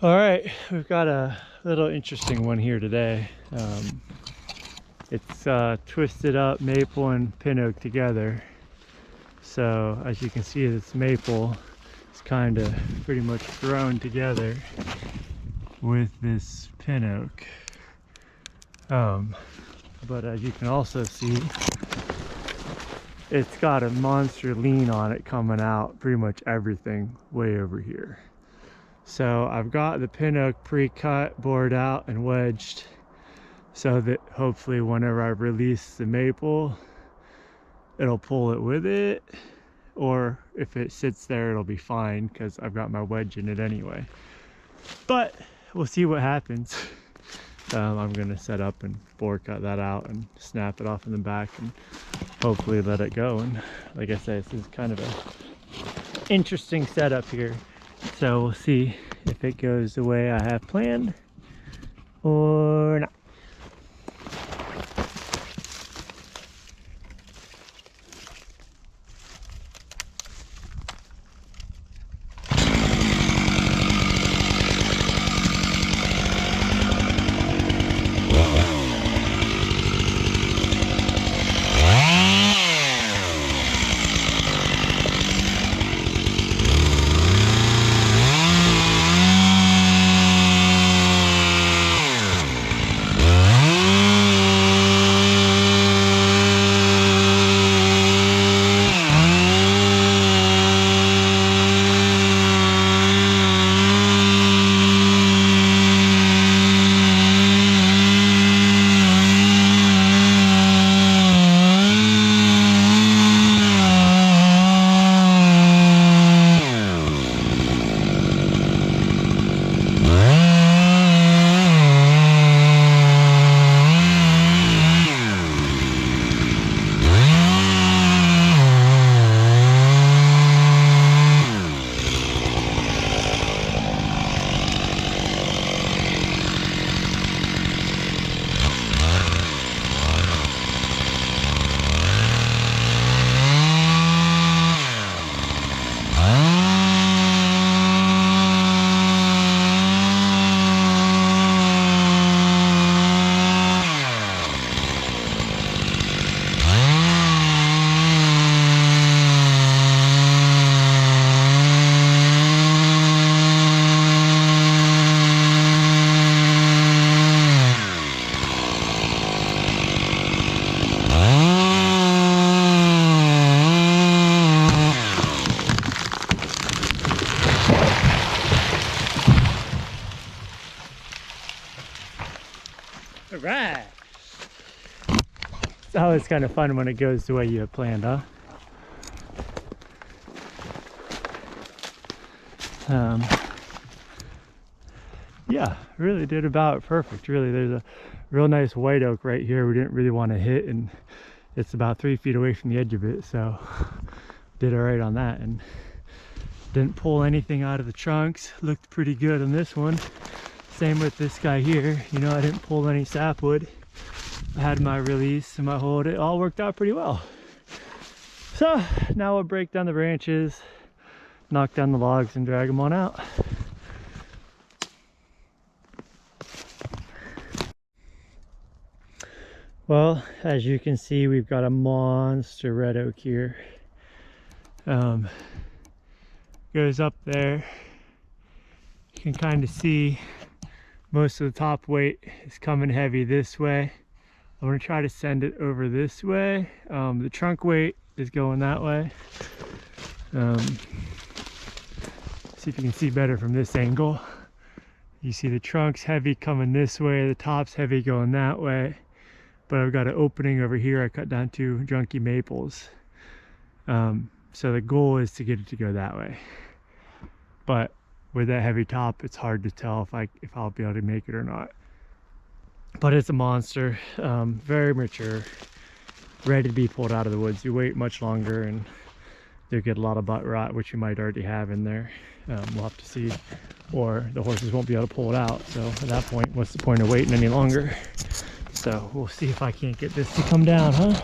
All right, we've got a little interesting one here today. It's twisted up maple and pin oak together. So as you can see, this maple is kind of pretty much thrown together with this pin oak. But as you can also see, it's got a monster lean on it coming out, pretty much everything way over here. So I've got the pin oak pre-cut, bored out, and wedged so that hopefully whenever I release the maple, it'll pull it with it, or if it sits there, it'll be fine because I've got my wedge in it anyway. But we'll see what happens. I'm gonna set up and bore cut that out and snap it off in the back and hopefully let it go. And like I said, this is kind of a interesting setup here. So we'll see if it goes the way I have planned or not. All right. It's always kind of fun when it goes the way you have planned, huh? Yeah, really did about perfect. Really, there's a real nice white oak right here we didn't really want to hit, and it's about 3 feet away from the edge of it, so did all right on that, and didn't pull anything out of the trunks. Looked pretty good on this one. Same with this guy here. You know, I didn't pull any sapwood. I had my release and my hold. It all worked out pretty well. So now we'll break down the branches, knock down the logs, and drag them on out. Well, as you can see, we've got a monster red oak here. Goes up there. You can kind of see most of the top weight is coming heavy this way. I'm going to try to send it over this way. The trunk weight is going that way. See if you can see better from this angle. You see the trunk's heavy coming this way, the top's heavy going that way. But I've got an opening over here I cut down 2 junky maples. So the goal is to get it to go that way. But with that heavy top, it's hard to tell if I'll be able to make it or not. But it's a monster, very mature, ready to be pulled out of the woods. You wait much longer and you'll get a lot of butt rot, which you might already have in there. We'll have to see, or the horses won't be able to pull it out. So at that point, what's the point of waiting any longer? So we'll see if I can't get this to come down, huh?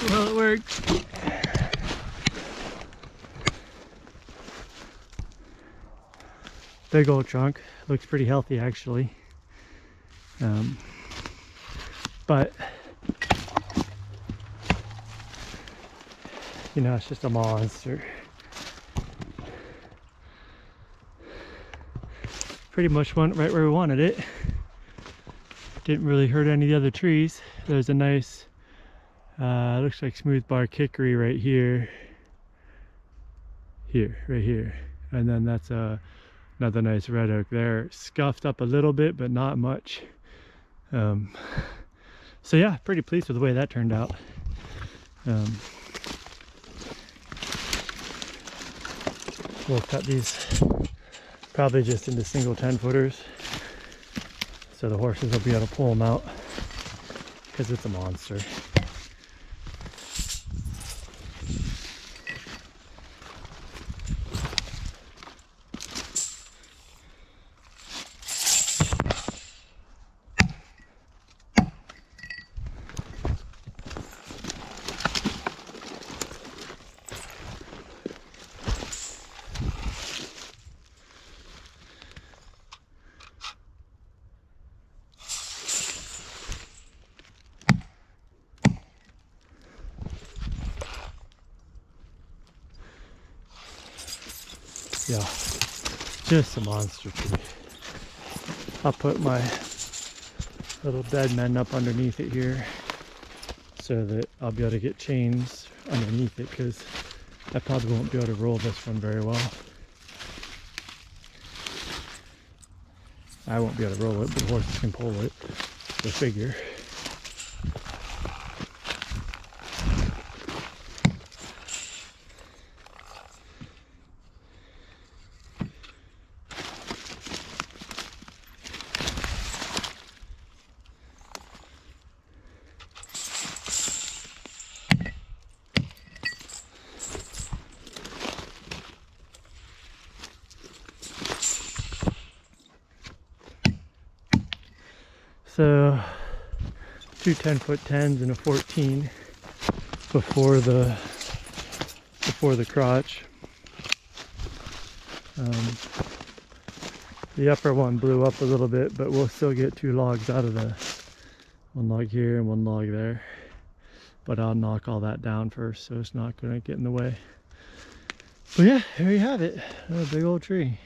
Well, it worked. Big old trunk. Looks pretty healthy actually. But you know, it's just a monster. Pretty much went right where we wanted it. Didn't really hurt any of the other trees. There's a nice looks like smooth bark hickory right here, right here, and then that's another nice red oak there. Scuffed up a little bit, but not much. So yeah, pretty pleased with the way that turned out. We'll cut these probably just into single 10-footers, so the horses will be able to pull them out because it's a monster. Yeah, just a monster tree. I'll put my little dead men up underneath it here so that I'll be able to get chains underneath it, because I probably won't be able to roll this one very well. I won't be able to roll it, but horses can pull it, the figure. So 2 10-foot 10s and a 14 before the crotch. The upper one blew up a little bit, but we'll still get 2 logs out of the one log here and 1 log there. But I'll knock all that down first, so it's not going to get in the way. But yeah, there you have it. A big old tree.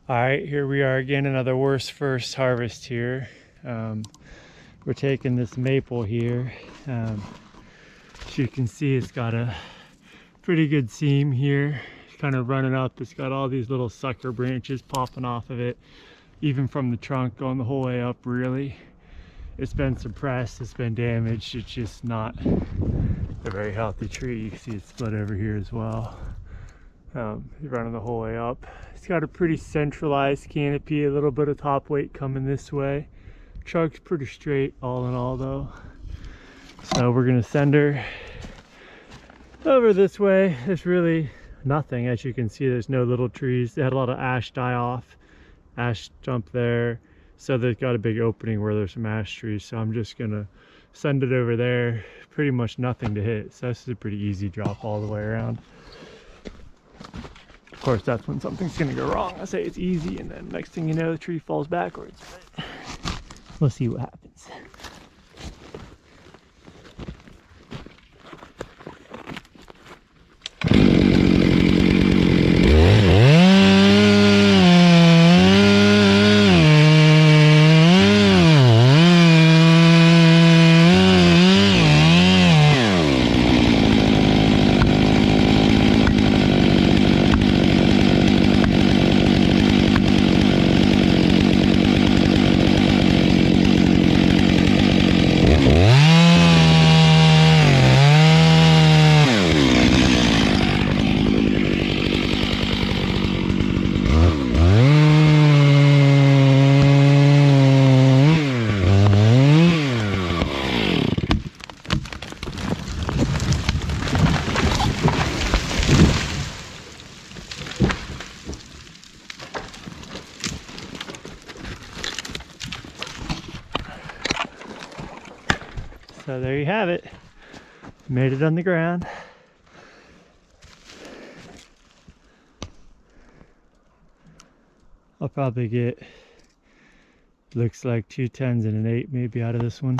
All right, here we are again, another worst first harvest here. We're taking this maple here. As you can see, it's got a pretty good seam here. It's kind of running up. It's got all these little sucker branches popping off of it, even from the trunk going the whole way up, really. It's been suppressed, it's been damaged. It's just not a very healthy tree. You can see it's split over here as well. You're running the whole way up. It's got a pretty centralized canopy, a little bit of top weight coming this way. Trunk's pretty straight all in all though. So we're gonna send her over this way. There's really nothing, as you can see. There's no little trees. They had a lot of ash die off, ash jump there, so they've got a big opening where there's some ash trees. So I'm just gonna send it over there. Pretty much nothing to hit, so this is a pretty easy drop all the way around. Of course, that's when something's gonna go wrong. I say it's easy, and then next thing you know, the tree falls backwards. But we'll see what happens. So there you have it. Made it on the ground. I'll probably get, looks like 2 10s and an 8 maybe out of this one.